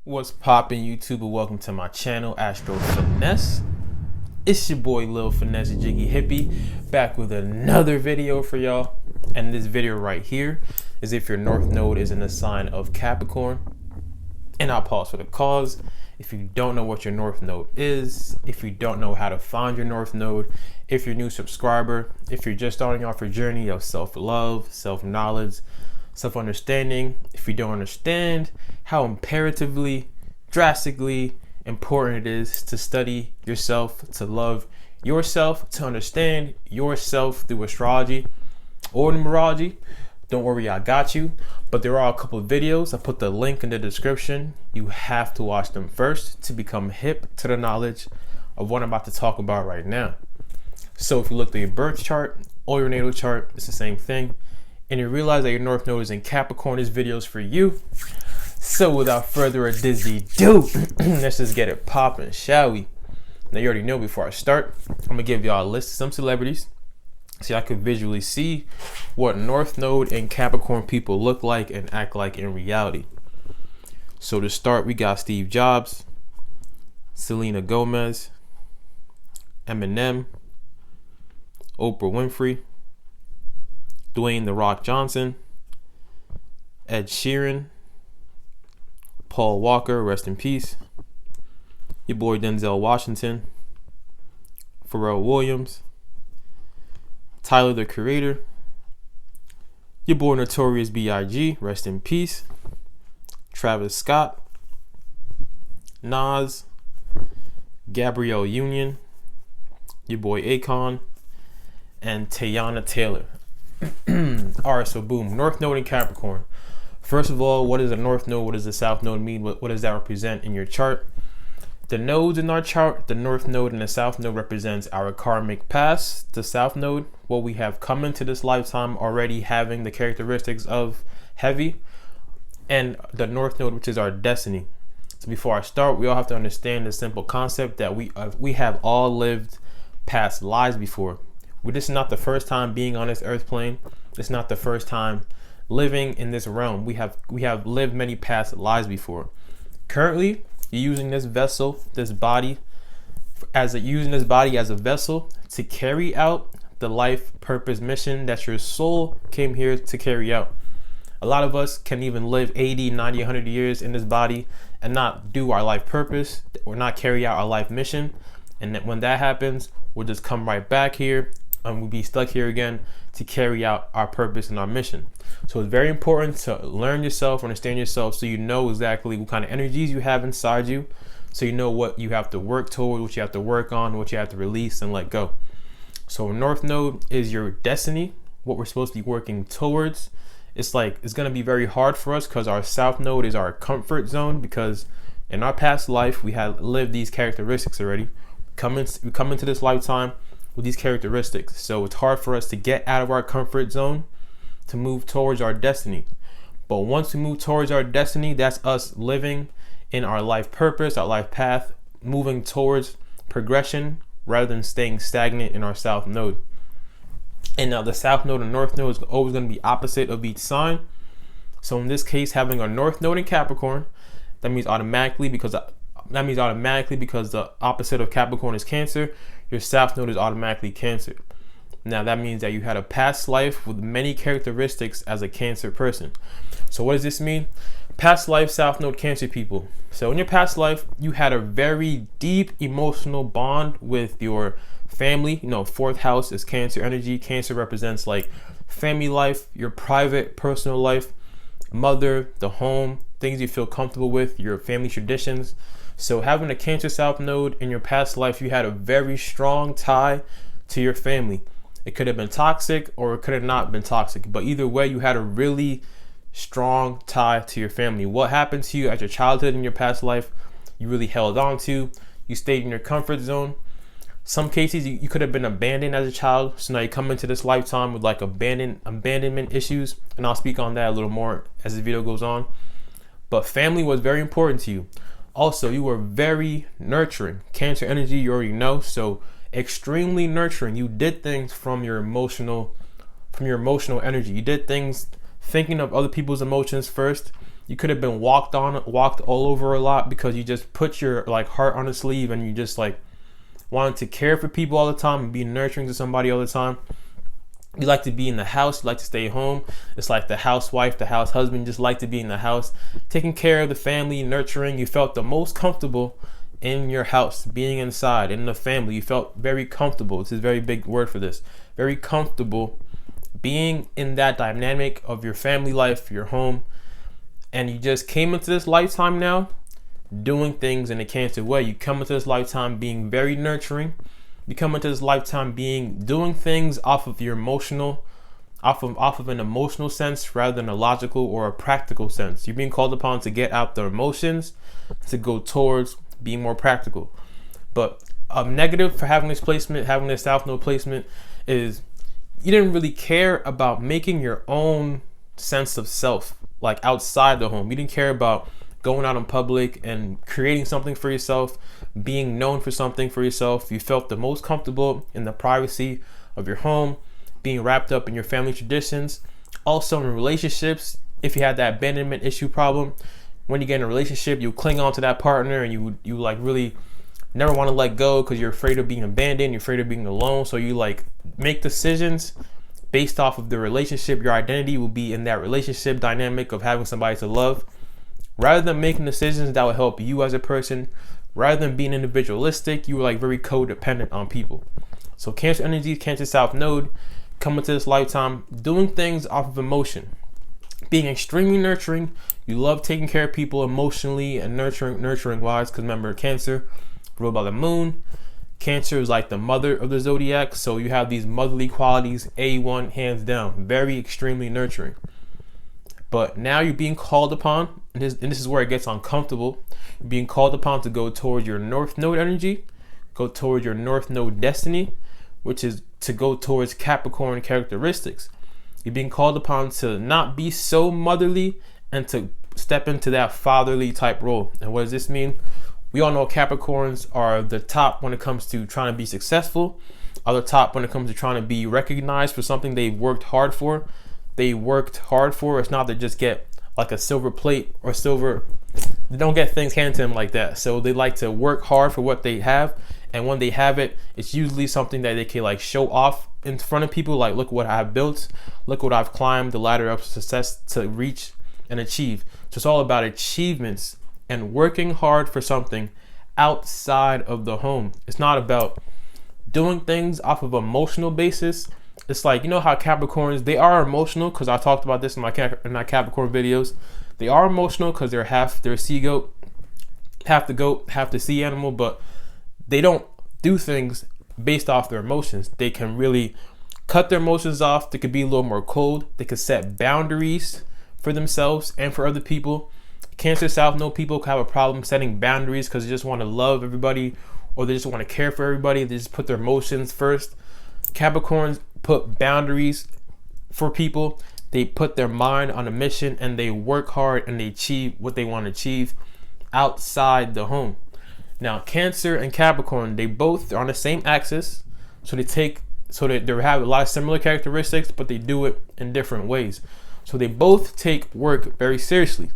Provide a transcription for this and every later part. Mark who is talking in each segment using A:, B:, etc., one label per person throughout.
A: What's poppin' YouTube, and welcome to my channel, Astro Finesse. It's your boy Lil Finesse Jiggy Hippie, back with another video for y'all. And this video right here is if your North Node is in the sign of Capricorn. And I'll pause for the cause. If you don't know what your North Node is, if you don't know how to find your North Node, if you're a new subscriber, if you're just starting off your journey of self-love, self-knowledge, self-understanding, if you don't understand how imperatively, drastically important it is to study yourself, to love yourself, to understand yourself through astrology or numerology, don't worry, I got you. But there are a couple of videos. I put the link in the description. You have to watch them first to become hip to the knowledge of what I'm about to talk about right now. So if you look at your birth chart or your natal chart, it's the same thing. And you realize that your North Node is in Capricorn, this video is for you. So without further ado, let's just get it popping, shall we? Now you already know, before I start, I'm gonna give y'all a list of some celebrities so I could visually see what North Node and Capricorn people look like and act like in reality. So to start, we got Steve Jobs, Selena Gomez, Eminem, Oprah Winfrey, Dwayne "The Rock" Johnson, Ed Sheeran, Paul Walker, rest in peace, your boy Denzel Washington, Pharrell Williams, Tyler the Creator, your boy Notorious B.I.G., rest in peace, Travis Scott, Nas, Gabrielle Union, your boy Akon, and Teyana Taylor. Alright, so boom, North Node and Capricorn. First of all, what is a North Node? What does the South Node mean? What does that represent in your chart? The nodes in our chart, the North Node and the South Node, represents our karmic past. The South Node, what we have come into this lifetime already having the characteristics of heavy. And the North Node, which is our destiny. So before I start, we all have to understand the simple concept that we have all lived past lives before. This is not the first time being on this earth plane. It's not the first time living in this realm. We have lived many past lives before. Currently, you're using this vessel, this body, as a vessel to carry out the life purpose mission that your soul came here to carry out. A lot of us can even live 80, 90, 100 years in this body and not do our life purpose or not carry out our life mission. And when that happens, we'll just come right back here and we'll be stuck here again to carry out our purpose and our mission. So it's very important to learn yourself, understand yourself, so you know exactly what kind of energies you have inside you, so you know what you have to work toward, what you have to work on, what you have to release and let go. So North Node is your destiny, what we're supposed to be working towards. It's gonna be very hard for us because our South Node is our comfort zone, because in our past life we have lived these characteristics already. We come into this lifetime with these characteristics, so it's hard for us to get out of our comfort zone to move towards our destiny. But once we move towards our destiny, that's us living in our life purpose, our life path, moving towards progression rather than staying stagnant in our South Node. And now the South Node and North Node is always going to be opposite of each sign. So in this case, having a North Node in Capricorn, that means automatically because the opposite of Capricorn is Cancer, your South Node is automatically Cancer. Now that means that you had a past life with many characteristics as a Cancer person. So what does this mean? Past life, South Node, Cancer people. So in your past life, you had a very deep emotional bond with your family. Fourth house is Cancer energy. Cancer represents like family life, your private, personal life, mother, the home, things you feel comfortable with, your family traditions. So having a Cancer South Node in your past life, you had a very strong tie to your family. It could have been toxic or it could have not been toxic, but either way, you had a really strong tie to your family. What happened to you at your childhood in your past life, you really held on to. You stayed in your comfort zone. Some cases, you could have been abandoned as a child, so now you come into this lifetime with like abandonment issues, and I'll speak on that a little more as the video goes on. But family was very important to you. Also, you were very nurturing. Cancer energy, you already know, so extremely nurturing. You did things from your emotional energy. You did things thinking of other people's emotions first. You could have been walked all over a lot because you just put your like heart on the sleeve and you just like wanted to care for people all the time and be nurturing to somebody all the time. You like to be in the house, you like to stay home. It's like the housewife, the house husband just like to be in the house, taking care of the family, nurturing. You felt the most comfortable in your house, being inside, in the family. You felt very comfortable. This is a very big word for this. Very comfortable being in that dynamic of your family life, your home. And you just came into this lifetime now doing things in a Cancer way. You come into this lifetime being very nurturing. You come into this lifetime doing things off of your emotional, off of an emotional sense rather than a logical or a practical sense. You're being called upon to get out the emotions to go towards being more practical. But a negative for having this placement, having this South Node placement, is you didn't really care about making your own sense of self, like outside the home. You didn't care about going out in public and creating something for yourself, being known for something for yourself. You felt the most comfortable in the privacy of your home, being wrapped up in your family traditions. Also in relationships, if you had that abandonment issue problem, when you get in a relationship, you cling on to that partner and you like really never want to let go because you're afraid of being abandoned, you're afraid of being alone. So you like make decisions based off of the relationship. Your identity will be in that relationship dynamic of having somebody to love, rather than making decisions that will help you as a person. Rather than being individualistic, you were like very codependent on people. So Cancer energy, Cancer South Node, coming to this lifetime doing things off of emotion, being extremely nurturing. You love taking care of people emotionally and nurturing wise, because remember, Cancer ruled by the moon. Cancer is like the mother of the zodiac, so you have these motherly qualities, A1, hands down, very extremely nurturing. But now you're being called upon, and this is where it gets uncomfortable. You're being called upon to go towards your North Node energy, go towards your North Node destiny, which is to go towards Capricorn characteristics. You're being called upon to not be so motherly and to step into that fatherly type role. And what does this mean? We all know Capricorns are the top when it comes to trying to be successful, are the top when it comes to trying to be recognized for something they've worked hard for. It's not to just get like a silver plate or silver. They don't get things handed to them like that. So they like to work hard for what they have. And when they have it, it's usually something that they can like show off in front of people. Like, look what I've built. Look what I've climbed the ladder of success to reach and achieve. So it's all about achievements and working hard for something outside of the home. It's not about doing things off of an emotional basis. It's like, you know how Capricorns, they are emotional, because I talked about this in my Capricorn videos. They are emotional because they're a sea goat, half the goat, half the sea animal, but they don't do things based off their emotions. They can really cut their emotions off. They could be a little more cold. They could set boundaries for themselves and for other people. Cancer South Node people have a problem setting boundaries because they just want to love everybody, or they just want to care for everybody. They just put their emotions first. Capricorns put boundaries for people. They put their mind on a mission and they work hard and they achieve what they want to achieve outside the home. Now, Cancer and Capricorn, they both are on the same axis, so they have a lot of similar characteristics, but they do it in different ways. So they both take work very seriously.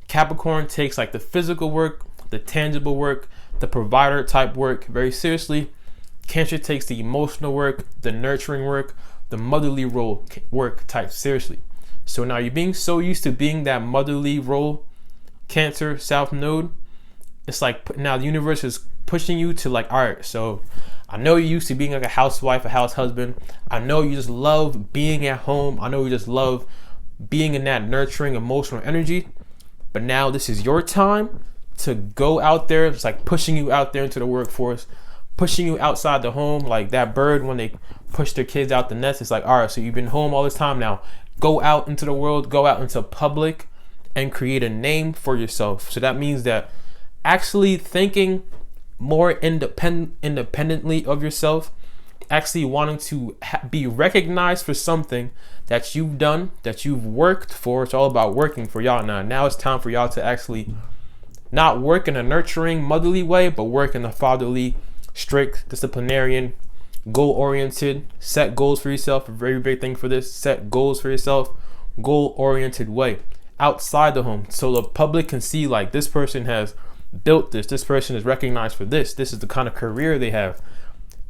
A: Capricorn takes like the physical work, the tangible work, the provider type work very seriously. Cancer takes the emotional work, the nurturing work, the motherly role work type seriously. So now you're being so used to being that motherly role, Cancer South Node. It's like now the universe is pushing you to like, all right, so I know you're used to being like a housewife, a house husband. I know you just love being at home. I know you just love being in that nurturing emotional energy. But now this is your time to go out there. It's like pushing you out there into the workforce, pushing you outside the home, like that bird when they push their kids out the nest. It's like, all right, so you've been home all this time now. Go out into the world, go out into public and create a name for yourself. So that means that actually thinking more independently of yourself, actually wanting to be recognized for something that you've done, that you've worked for. It's all about working for y'all now. Now it's time for y'all to actually not work in a nurturing, motherly way, but work in a fatherly, strict, disciplinarian, goal-oriented, set goals for yourself. A very big thing for this, set goals for yourself, goal-oriented way. outside the home, so the public can see like this person has built this person is recognized for this is the kind of career they have.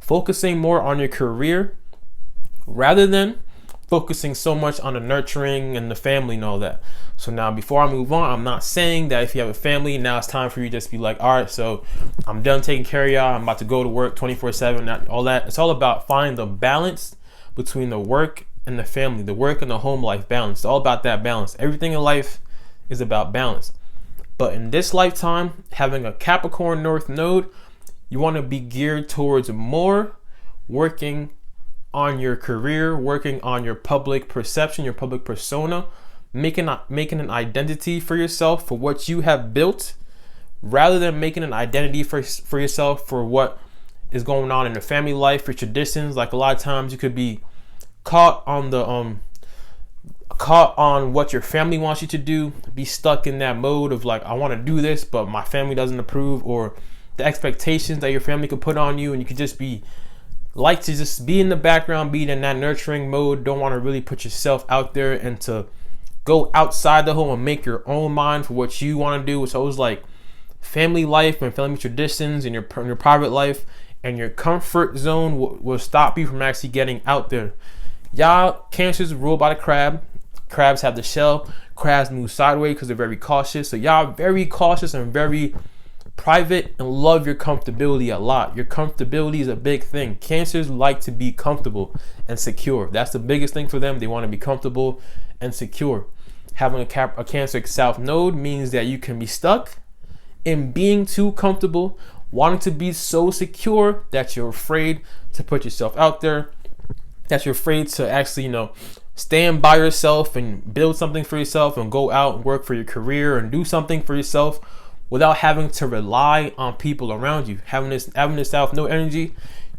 A: Focusing more on your career rather than focusing so much on the nurturing and the family and all that. So now, before I move on, I'm not saying that if you have a family, now it's time for you to just be like, all right, so I'm done taking care of y'all, I'm about to go to work 24/7, all that. It's all about finding the balance between the work and the family, the work and the home life balance. It's all about that balance. Everything in life is about balance. But in this lifetime, having a Capricorn North Node, you want to be geared towards more working on your career, working on your public perception, your public persona, making an identity for yourself for what you have built, rather than making an identity for yourself for what is going on in the family life, your traditions. Like a lot of times you could be caught on what your family wants you to do, be stuck in that mode of like, I want to do this, but my family doesn't approve, or the expectations that your family could put on you, and you could just be like to just be in the background, being in that nurturing mode, don't want to really put yourself out there and to go outside the home and make your own mind for what you want to do. It's always like family life and family traditions and your private life and your comfort zone will stop you from actually getting out there. Y'all, Cancers ruled by the crab. Crabs have the shell. Crabs move sideways because they're very cautious. So y'all very cautious and very private and love your comfortability a lot. Your comfortability is a big thing. Cancers like to be comfortable and secure. That's the biggest thing for them. They want to be comfortable and secure. Having a Cancer South Node means that you can be stuck in being too comfortable, wanting to be so secure that you're afraid to put yourself out there, that you're afraid to actually, stand by yourself and build something for yourself and go out and work for your career and do something for yourself without having to rely on people around you. Having this South Node energy,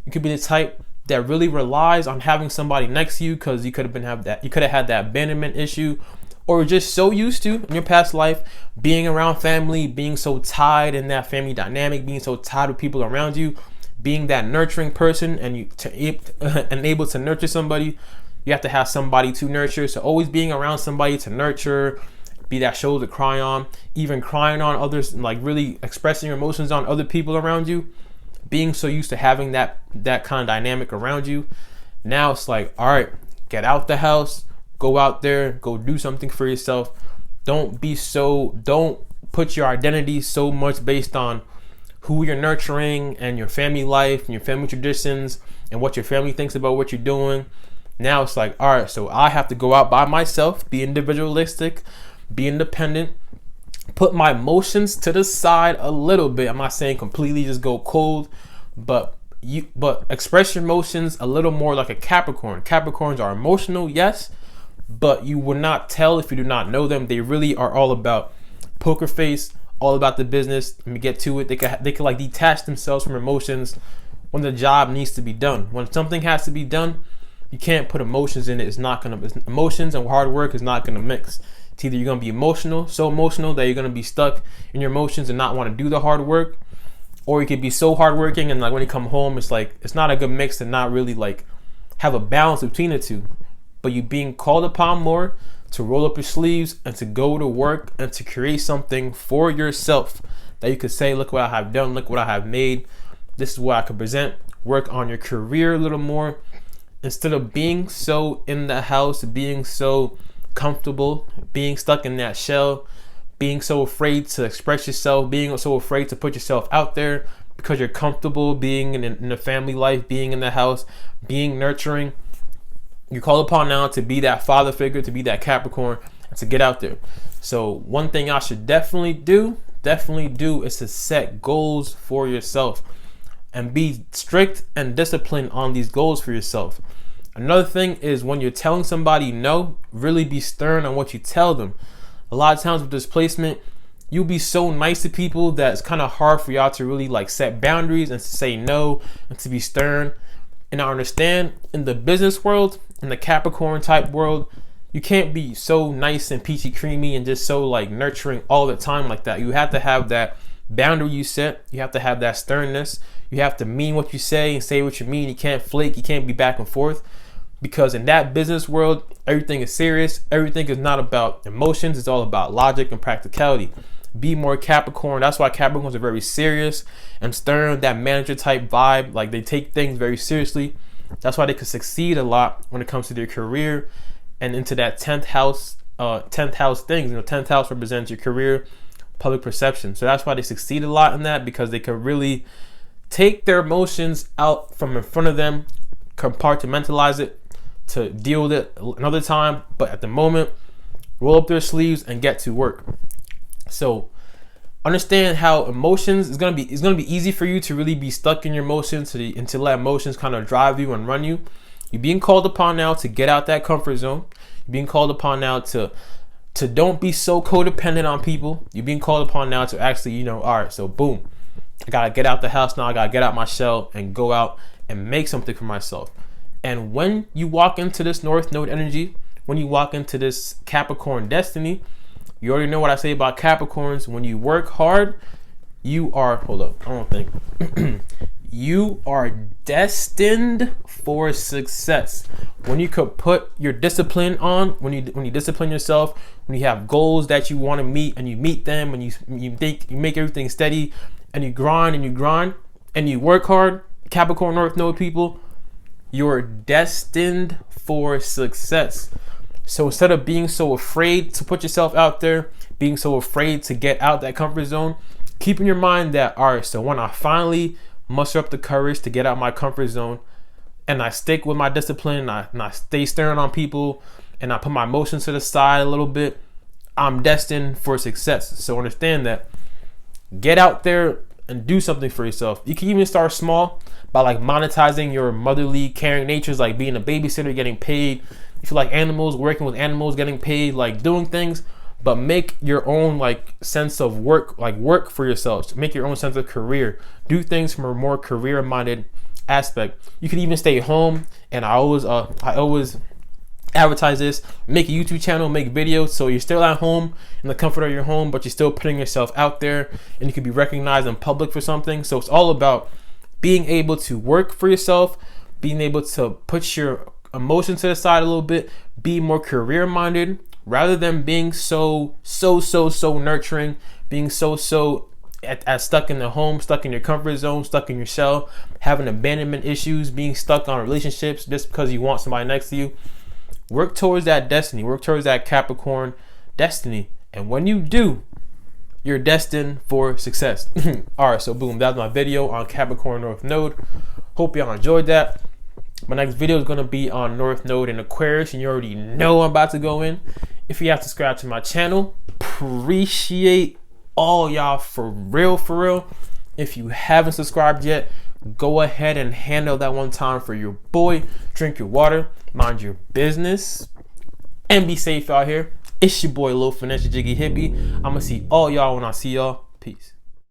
A: you could be the type that really relies on having somebody next to you, because you could have had that abandonment issue, or just so used to in your past life being around family, being so tied in that family dynamic, being so tied with people around you, being that nurturing person, and able to nurture somebody, you have to have somebody to nurture. So always being around somebody to nurture, be that shoulder to cry on, even crying on others, and like really expressing your emotions on other people around you, being so used to having that kind of dynamic around you. Now it's like, all right, get out the house, go out there, go do something for yourself. Don't put your identity so much based on who you're nurturing and your family life and your family traditions and what your family thinks about what you're doing. Now it's like, all right, so I have to go out by myself, be individualistic, be independent, put my emotions to the side a little bit. I'm not saying completely just go cold, but express your emotions a little more like a Capricorn. Capricorns are emotional, yes, but you will not tell if you do not know them. They really are all about poker face, all about the business. Let me get to it. They could like detach themselves from emotions when the job needs to be done. When something has to be done, you can't put emotions in it. Emotions and hard work is not gonna mix. It's either you're gonna be so emotional that you're gonna be stuck in your emotions and not want to do the hard work, or you could be so hardworking and like when you come home, it's like it's not a good mix to not really like have a balance between the two. But you being called upon more to roll up your sleeves and to go to work and to create something for yourself that you could say, look what I have done, look what I have made. This is what I could present. Work on your career a little more instead of being so in the house, being so comfortable, being stuck in that shell, being so afraid to express yourself, being so afraid to put yourself out there because you're comfortable being in a family life, being in the house, being nurturing. You're called upon now to be that father figure, to be that Capricorn, and to get out there. So one thing I should definitely do is to set goals for yourself and be strict and disciplined on these goals for yourself. Another thing is when you're telling somebody no, really be stern on what you tell them. A lot of times with this placement, you'll be so nice to people that it's kind of hard for y'all to really like set boundaries and to say no and to be stern. And I understand in the business world, in the Capricorn type world, you can't be so nice and peachy creamy and just so like nurturing all the time like that. You have to have that boundary you set. You have to have that sternness. You have to mean what you say and say what you mean. You can't flake. You can't be back and forth. because in that business world, everything is serious. Everything is not about emotions. It's all about logic and practicality. Be more Capricorn. That's why Capricorns are very serious and stern, that manager type vibe. Like, they take things very seriously. That's why they can succeed a lot when it comes to their career and into that 10th house things. 10th house represents your career, public perception. So that's why they succeed a lot in that, because they can really take their emotions out from in front of them, compartmentalize it to deal with it another time. But at the moment, roll up their sleeves and get to work. So understand how emotions is gonna be easy for you to really be stuck in your emotions and to let emotions kind of drive you and run you. You're being called upon now to get out that comfort zone. You're being called upon now to don't be so codependent on people. You're being called upon now to actually, all right, so boom, I gotta get out the house now. I gotta get out my shell and go out and make something for myself. And when you walk into this North Node energy, when you walk into this Capricorn destiny, you already know what I say about Capricorns. When you work hard, you are, you are destined for success. When you could put your discipline on, when you discipline yourself, when you have goals that you want to meet and you meet them, and you make everything steady, and you grind and you work hard, Capricorn North Node people, you're destined for success. So instead of being so afraid to put yourself out there, being so afraid to get out that comfort zone, keep in your mind that, all right, so when I finally muster up the courage to get out my comfort zone, and I stick with my discipline, and I stay stern on people, and I put my emotions to the side a little bit, I'm destined for success. So understand that. Get out there and do something for yourself. You can even start small by like monetizing your motherly caring natures, like being a babysitter, getting paid. If you like animals, working with animals, getting paid, like doing things, but make your own like sense of work, like work for yourselves. Make your own sense of career. Do things from a more career-minded aspect. You can even stay home, and I always advertise this. Make a YouTube channel, make videos, so you're still at home in the comfort of your home, but you're still putting yourself out there, and you can be recognized in public for something. So it's all about being able to work for yourself, being able to put your emotions to the side a little bit, be more career minded rather than being so nurturing, being so stuck in the home, stuck in your comfort zone, stuck in your shell, having abandonment issues, being stuck on relationships just because you want somebody next to you. Work towards that destiny, work towards that Capricorn destiny, and when you do, you're destined for success. All right, so boom, that's my video on Capricorn North Node. Hope y'all enjoyed that. My next video is going to be on North Node in Aquarius, and you already know I'm about to go in. If you have subscribed to my channel, appreciate all y'all for real. If you haven't subscribed yet, go ahead and handle that one time for your boy. Drink your water, mind your business, and be safe out here. It's your boy Lil Finesse, Jiggy Hippie. I'm going to see all y'all when I see y'all. Peace.